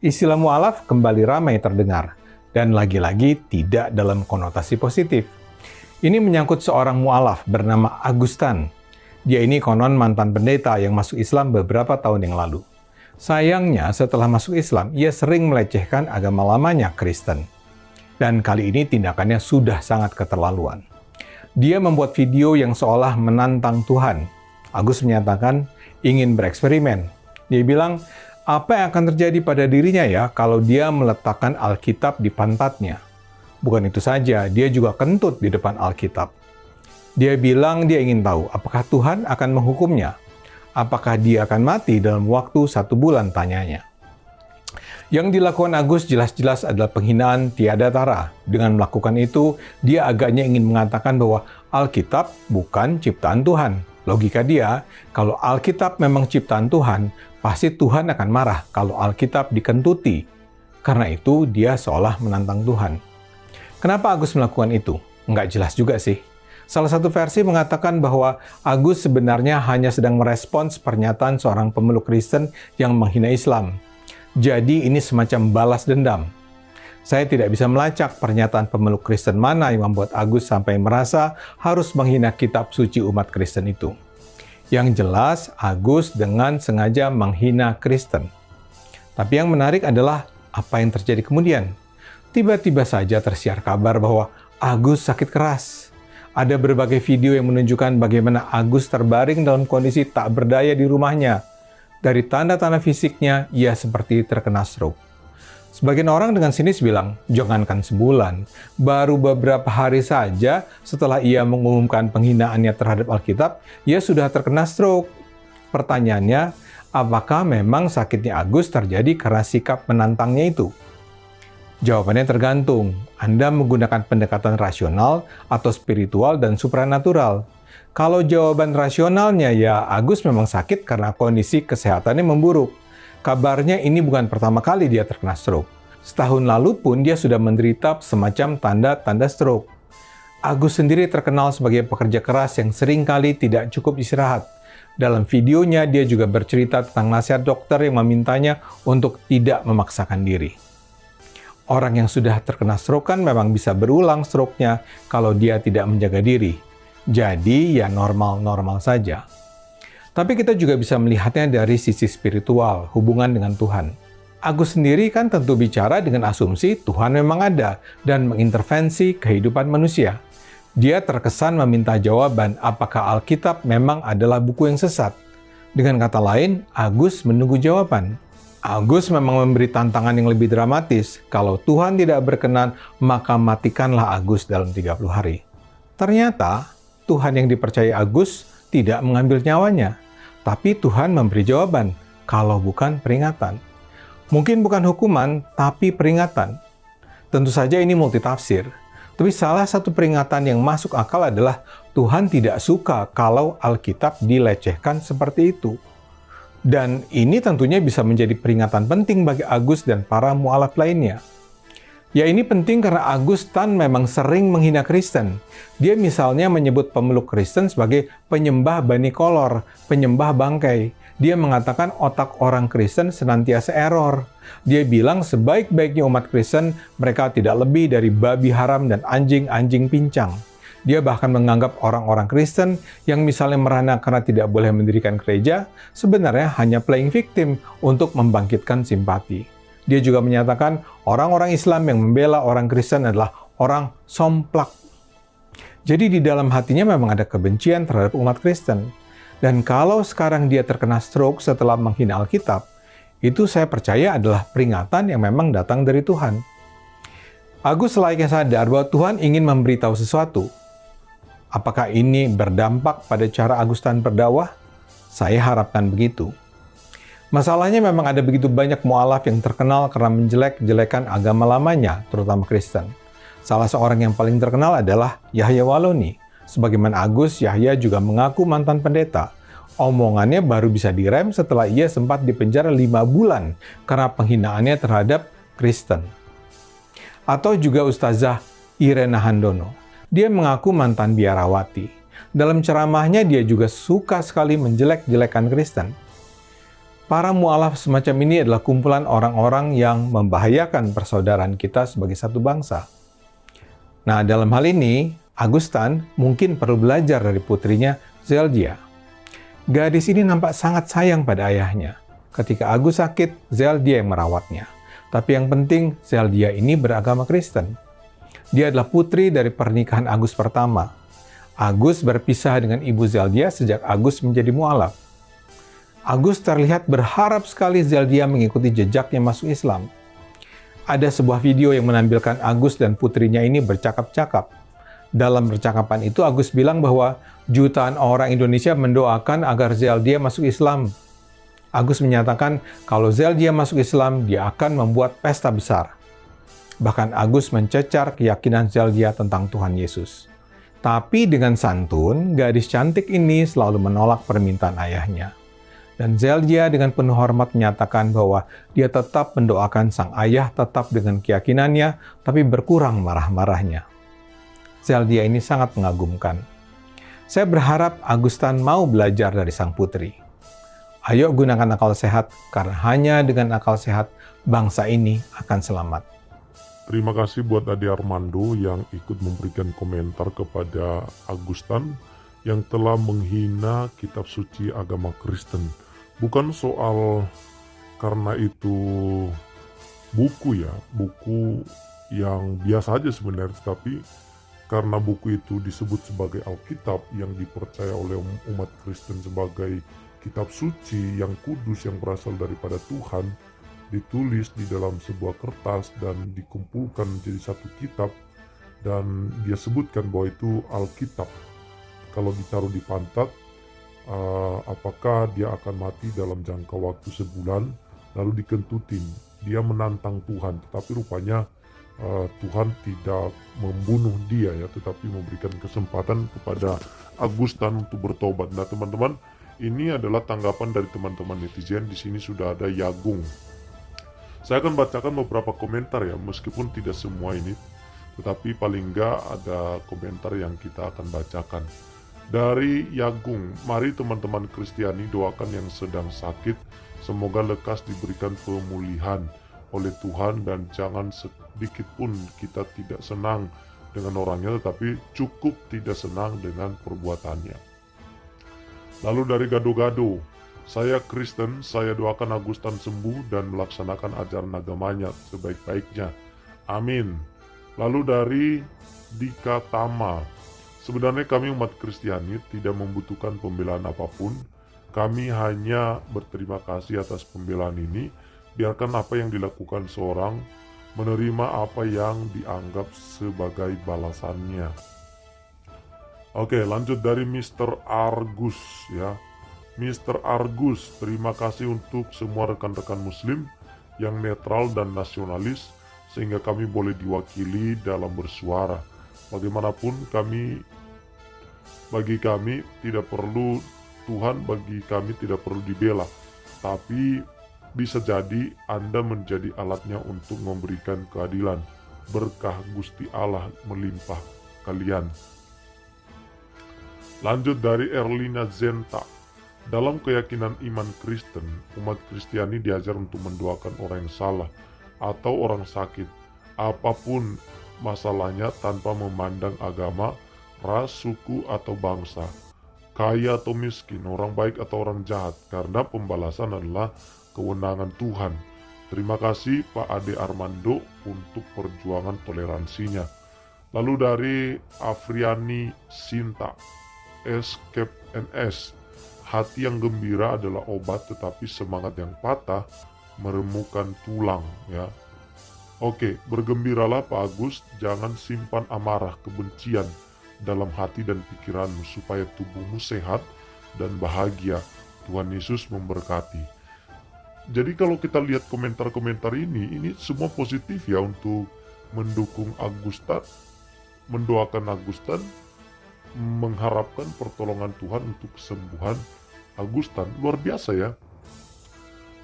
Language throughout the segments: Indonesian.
Istilah mualaf kembali ramai terdengar, dan lagi-lagi tidak dalam konotasi positif. Ini menyangkut seorang mualaf bernama Agustan. Dia ini konon mantan pendeta yang masuk Islam beberapa tahun yang lalu. Sayangnya, setelah masuk Islam, ia sering melecehkan agama lamanya, Kristen. Dan kali ini tindakannya sudah sangat keterlaluan. Dia membuat video yang seolah menantang Tuhan. Agus menyatakan ingin bereksperimen. Dia bilang, apa yang akan terjadi pada dirinya ya kalau dia meletakkan Alkitab di pantatnya? Bukan itu saja, dia juga kentut di depan Alkitab. Dia bilang dia ingin tahu apakah Tuhan akan menghukumnya. Apakah dia akan mati dalam waktu 1 bulan, tanyanya. Yang dilakukan Agus jelas-jelas adalah penghinaan tiada tara. Dengan melakukan itu, dia agaknya ingin mengatakan bahwa Alkitab bukan ciptaan Tuhan. Logika dia, kalau Alkitab memang ciptaan Tuhan, pasti Tuhan akan marah kalau Alkitab dikentuti. Karena itu, dia seolah menantang Tuhan. Kenapa Agus melakukan itu? Nggak jelas juga sih. Salah satu versi mengatakan bahwa Agus sebenarnya hanya sedang merespons pernyataan seorang pemeluk Kristen yang menghina Islam. Jadi ini semacam balas dendam. Saya tidak bisa melacak pernyataan pemeluk Kristen mana yang membuat Agus sampai merasa harus menghina kitab suci umat Kristen itu. Yang jelas, Agus dengan sengaja menghina Kristen. Tapi yang menarik adalah apa yang terjadi kemudian. Tiba-tiba saja tersiar kabar bahwa Agus sakit keras. Ada berbagai video yang menunjukkan bagaimana Agus terbaring dalam kondisi tak berdaya di rumahnya. Dari tanda-tanda fisiknya, ia seperti terkena stroke. Sebagian orang dengan sinis bilang, jangankan sebulan, baru beberapa hari saja setelah ia mengumumkan penghinaannya terhadap Alkitab, ia sudah terkena stroke. Pertanyaannya, apakah memang sakitnya Agus terjadi karena sikap menantangnya itu? Jawabannya tergantung. Anda menggunakan pendekatan rasional atau spiritual dan supranatural. Kalau jawaban rasionalnya ya Agus memang sakit karena kondisi kesehatannya memburuk. Kabarnya ini bukan pertama kali dia terkena stroke. Setahun lalu pun dia sudah menderita semacam tanda-tanda stroke. Agus sendiri terkenal sebagai pekerja keras yang seringkali tidak cukup istirahat. Dalam videonya dia juga bercerita tentang nasihat dokter yang memintanya untuk tidak memaksakan diri. Orang yang sudah terkena stroke kan memang bisa berulang stroke-nya kalau dia tidak menjaga diri. Jadi ya normal-normal saja. Tapi kita juga bisa melihatnya dari sisi spiritual, hubungan dengan Tuhan. Agus sendiri kan tentu bicara dengan asumsi Tuhan memang ada dan mengintervensi kehidupan manusia. Dia terkesan meminta jawaban apakah Alkitab memang adalah buku yang sesat. Dengan kata lain, Agus menunggu jawaban. Agus memang memberi tantangan yang lebih dramatis. Kalau Tuhan tidak berkenan, maka matikanlah Agus dalam 30 hari. Ternyata, Tuhan yang dipercaya Agus tidak mengambil nyawanya. Tapi Tuhan memberi jawaban, kalau bukan peringatan. Mungkin bukan hukuman, tapi peringatan. Tentu saja ini multitafsir. Tapi salah satu peringatan yang masuk akal adalah Tuhan tidak suka kalau Alkitab dilecehkan seperti itu. Dan ini tentunya bisa menjadi peringatan penting bagi Agus dan para mualaf lainnya. Ya ini penting karena Agustan memang sering menghina Kristen. Dia misalnya menyebut pemeluk Kristen sebagai penyembah bani kolor, penyembah bangkai. Dia mengatakan otak orang Kristen senantiasa error. Dia bilang sebaik-baiknya umat Kristen, mereka tidak lebih dari babi haram dan anjing-anjing pincang. Dia bahkan menganggap orang-orang Kristen yang misalnya merana karena tidak boleh mendirikan gereja, sebenarnya hanya playing victim untuk membangkitkan simpati. Dia juga menyatakan orang-orang Islam yang membela orang Kristen adalah orang somplak. Jadi di dalam hatinya memang ada kebencian terhadap umat Kristen. Dan kalau sekarang dia terkena stroke setelah menghina Alkitab, itu saya percaya adalah peringatan yang memang datang dari Tuhan. Agus selayaknya sadar bahwa Tuhan ingin memberitahu sesuatu. Apakah ini berdampak pada cara Agustan berdakwah? Saya harapkan begitu. Masalahnya memang ada begitu banyak mualaf yang terkenal karena menjelek-jelekan agama lamanya, terutama Kristen. Salah seorang yang paling terkenal adalah Yahya Waloni. Sebagaimana Agus, Yahya juga mengaku mantan pendeta. Omongannya baru bisa direm setelah ia sempat dipenjara 5 bulan karena penghinaannya terhadap Kristen. Atau juga Ustazah Irena Handono. Dia mengaku mantan biarawati. Dalam ceramahnya dia juga suka sekali menjelek-jelekan Kristen. Para mu'alaf semacam ini adalah kumpulan orang-orang yang membahayakan persaudaraan kita sebagai satu bangsa. Nah, dalam hal ini, Augustan mungkin perlu belajar dari putrinya Zeldia. Gadis ini nampak sangat sayang pada ayahnya. Ketika Agus sakit, Zeldia yang merawatnya. Tapi yang penting, Zeldia ini beragama Kristen. Dia adalah putri dari pernikahan Agus pertama. Agus berpisah dengan ibu Zeldia sejak Agus menjadi mu'alaf. Agus terlihat berharap sekali Zeldia mengikuti jejaknya masuk Islam. Ada sebuah video yang menampilkan Agus dan putrinya ini bercakap-cakap. Dalam percakapan itu Agus bilang bahwa jutaan orang Indonesia mendoakan agar Zeldia masuk Islam. Agus menyatakan kalau Zeldia masuk Islam, dia akan membuat pesta besar. Bahkan Agus mencecar keyakinan Zeldia tentang Tuhan Yesus. Tapi dengan santun, gadis cantik ini selalu menolak permintaan ayahnya. Dan Zeldia dengan penuh hormat menyatakan bahwa dia tetap mendoakan sang ayah tetap dengan keyakinannya, tapi berkurang marah-marahnya. Zeldia ini sangat mengagumkan. Saya berharap Augustan mau belajar dari sang putri. Ayo gunakan akal sehat, karena hanya dengan akal sehat, bangsa ini akan selamat. Terima kasih buat Ade Armando yang ikut memberikan komentar kepada Augustan yang telah menghina kitab suci agama Kristen. Bukan soal karena itu buku yang biasa aja sebenarnya, tapi karena buku itu disebut sebagai Alkitab yang dipercaya oleh umat Kristen sebagai kitab suci yang kudus yang berasal daripada Tuhan, ditulis di dalam sebuah kertas dan dikumpulkan menjadi satu kitab, dan dia sebutkan bahwa itu Alkitab. Kalau ditaruh di pantat, apakah dia akan mati dalam jangka waktu sebulan, lalu dikentutin. Dia menantang Tuhan, tetapi rupanya Tuhan tidak membunuh dia ya, tetapi memberikan kesempatan kepada Augustan untuk bertobat. Nah teman-teman, ini adalah tanggapan dari teman-teman netizen. Di sini sudah ada Yagung. Saya akan bacakan beberapa komentar ya, meskipun tidak semua ini, tetapi paling enggak ada komentar yang kita akan bacakan. Dari Yagung, mari teman-teman Kristiani doakan yang sedang sakit, semoga lekas diberikan pemulihan oleh Tuhan, dan jangan sedikit pun kita tidak senang dengan orangnya, tetapi cukup tidak senang dengan perbuatannya. Lalu dari Gado-Gado, saya Kristen, saya doakan Augustan sembuh dan melaksanakan ajaran agamanya sebaik-baiknya. Amin. Lalu dari Dika Tama, sebenarnya kami umat Kristiani tidak membutuhkan pembelaan apapun. Kami hanya berterima kasih atas pembelaan ini. Biarkan apa yang dilakukan seorang menerima apa yang dianggap sebagai balasannya. Oke, lanjut dari Mr. Argus ya. Mr. Argus, terima kasih untuk semua rekan-rekan muslim yang netral dan nasionalis, sehingga kami boleh diwakili dalam bersuara. Bagaimanapun bagi kami tidak perlu Tuhan, bagi kami tidak perlu dibela, tapi bisa jadi Anda menjadi alatnya untuk memberikan keadilan. Berkah Gusti Allah melimpah kalian. Lanjut dari Erlina Zenta. Dalam keyakinan iman Kristen, umat Kristiani diajar untuk mendoakan orang yang salah atau orang sakit, apapun masalahnya, tanpa memandang agama, ras, suku, atau bangsa, kaya atau miskin, orang baik atau orang jahat, karena pembalasan adalah kewenangan Tuhan. Terima kasih Pak Ade Armando untuk perjuangan toleransinya. Lalu dari Afriani Sinta, Escape NS, hati yang gembira adalah obat, tetapi semangat yang patah meremukkan tulang ya. Oke, bergembiralah Pak Agus, jangan simpan amarah, kebencian dalam hati dan pikiranmu, supaya tubuhmu sehat dan bahagia. Tuhan Yesus memberkati. Jadi kalau kita lihat komentar-komentar ini semua positif ya, untuk mendukung Augustan, mendoakan Augustan, mengharapkan pertolongan Tuhan untuk kesembuhan Augustan. Luar biasa ya.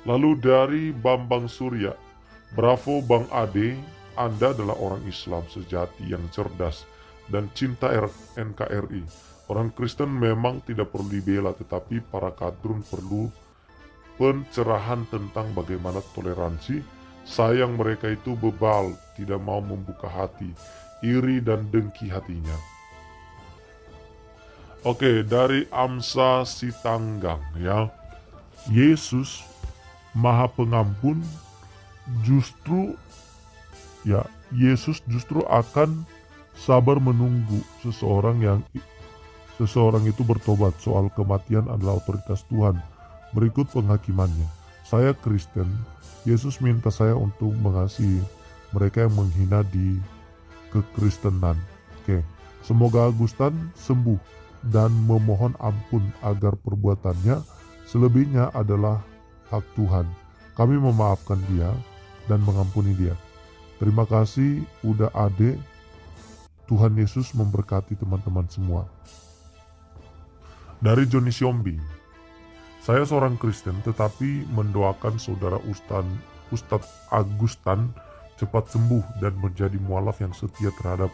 Lalu dari Bambang Surya, bravo Bang Ade, Anda adalah orang Islam sejati yang cerdas dan cinta NKRI. Orang Kristen memang tidak perlu dibela, tetapi para kadrun perlu pencerahan tentang bagaimana toleransi, sayang mereka itu bebal, tidak mau membuka hati, iri dan dengki hatinya. Oke, dari Amsa Sitanggang ya. Yesus Maha Pengampun justru Yesus justru akan sabar menunggu seseorang itu bertobat. Soal kematian adalah otoritas Tuhan. Berikut penghakimannya. Saya Kristen, Yesus minta saya untuk mengasihi mereka yang menghina di kekristenan. Oke, semoga Agustan sembuh dan memohon ampun agar perbuatannya selebihnya adalah hak Tuhan. Kami memaafkan dia dan mengampuni dia. Terima kasih udah Ade. Tuhan Yesus memberkati teman-teman semua. Dari Joni Siombing. Saya seorang Kristen tetapi mendoakan saudara Ustadz Agustan cepat sembuh dan menjadi mualaf yang setia terhadap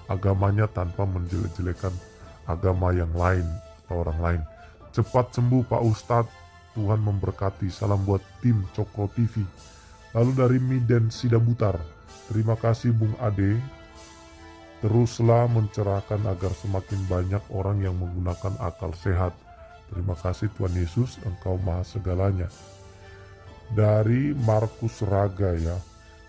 agamanya tanpa menjelek-jelekan agama yang lain atau orang lain. Cepat sembuh Pak Ustadz, Tuhan memberkati. Salam buat tim Cokro TV. Lalu dari Miden Sidabutar, terima kasih Bung Ade. Teruslah mencerahkan agar semakin banyak orang yang menggunakan akal sehat. Terima kasih Tuhan Yesus, Engkau Maha Segalanya. Dari Markus Raga ya,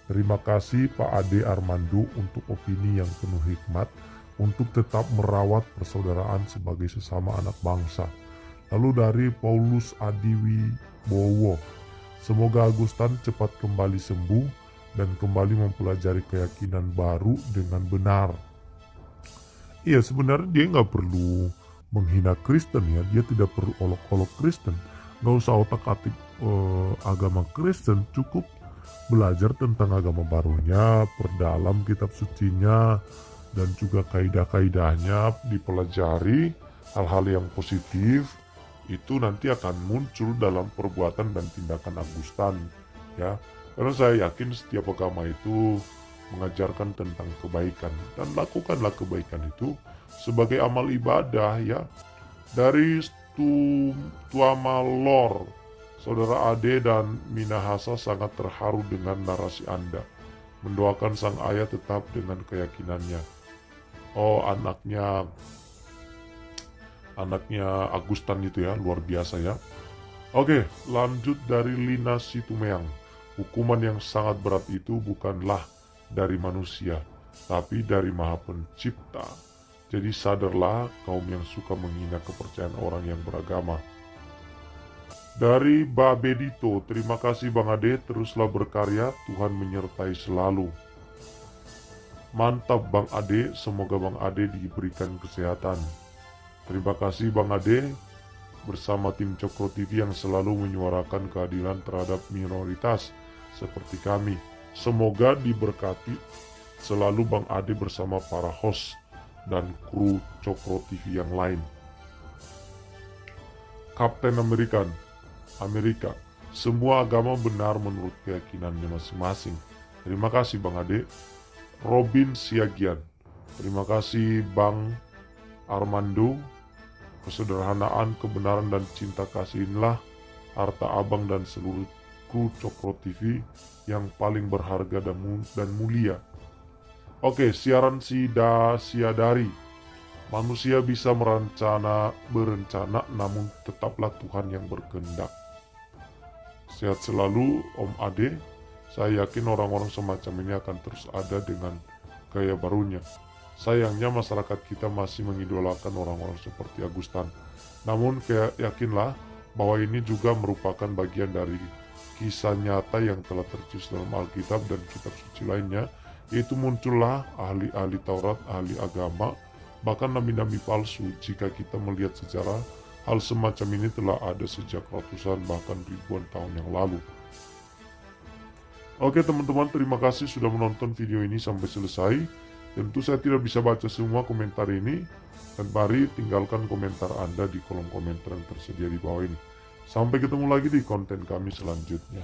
terima kasih Pak Ade Armando untuk opini yang penuh hikmat untuk tetap merawat persaudaraan sebagai sesama anak bangsa. Lalu dari Paulus Adiwi Bowo, semoga Agustan cepat kembali sembuh dan kembali mempelajari keyakinan baru dengan benar. Iya, sebenarnya dia nggak perlu menghina Kristen ya, dia tidak perlu olok-olok Kristen, nggak usah otak-atik agama Kristen, cukup belajar tentang agama barunya, perdalam kitab sucinya, dan juga kaidah-kaidahnya dipelajari. Hal-hal yang positif itu nanti akan muncul dalam perbuatan dan tindakan Agustan ya, karena saya yakin setiap agama itu mengajarkan tentang kebaikan, dan lakukanlah kebaikan itu sebagai amal ibadah ya. Dari Tuamalor, Saudara Ade dan Minahasa sangat terharu dengan narasi Anda, mendoakan sang ayah tetap dengan keyakinannya. Oh, anaknya Agustan itu ya, luar biasa ya. Oke, lanjut dari Lina Situmeang. Hukuman yang sangat berat itu bukanlah dari manusia, tapi dari Maha Pencipta. Jadi sadarlah kaum yang suka menghina kepercayaan orang yang beragama. Dari Babedito, terima kasih Bang Ade, teruslah berkarya, Tuhan menyertai selalu. Mantap Bang Ade, semoga Bang Ade diberikan kesehatan. Terima kasih Bang Ade bersama tim Cokro TV yang selalu menyuarakan keadilan terhadap minoritas seperti kami. Semoga diberkati selalu Bang Ade bersama para host dan kru Cokro TV yang lain. Kapten Amerika, semua agama benar menurut keyakinannya masing-masing. Terima kasih Bang Ade. Robin Siagian, terima kasih Bang Armando. Kesederhanaan, kebenaran dan cinta kasih inilah harta abang dan seluruh kru Cokro TV yang paling berharga dan mulia. Oke, siaran Siadari. Manusia bisa berencana, namun tetaplah Tuhan yang berkehendak. Sehat selalu Om Ade. Saya yakin orang-orang semacam ini akan terus ada dengan gaya barunya. Sayangnya masyarakat kita masih mengidolakan orang-orang seperti Agustan. Namun yakinlah bahwa ini juga merupakan bagian dari kisah nyata yang telah tertulis dalam Alkitab dan kitab suci lainnya, yaitu muncullah ahli-ahli Taurat, ahli agama, bahkan nabi-nabi palsu. Jika kita melihat sejarah, hal semacam ini telah ada sejak ratusan bahkan ribuan tahun yang lalu. Oke teman-teman, terima kasih sudah menonton video ini sampai selesai. Tentu saya tidak bisa baca semua komentar ini, dan mari tinggalkan komentar Anda di kolom komentar yang tersedia di bawah ini. Sampai ketemu lagi di konten kami selanjutnya.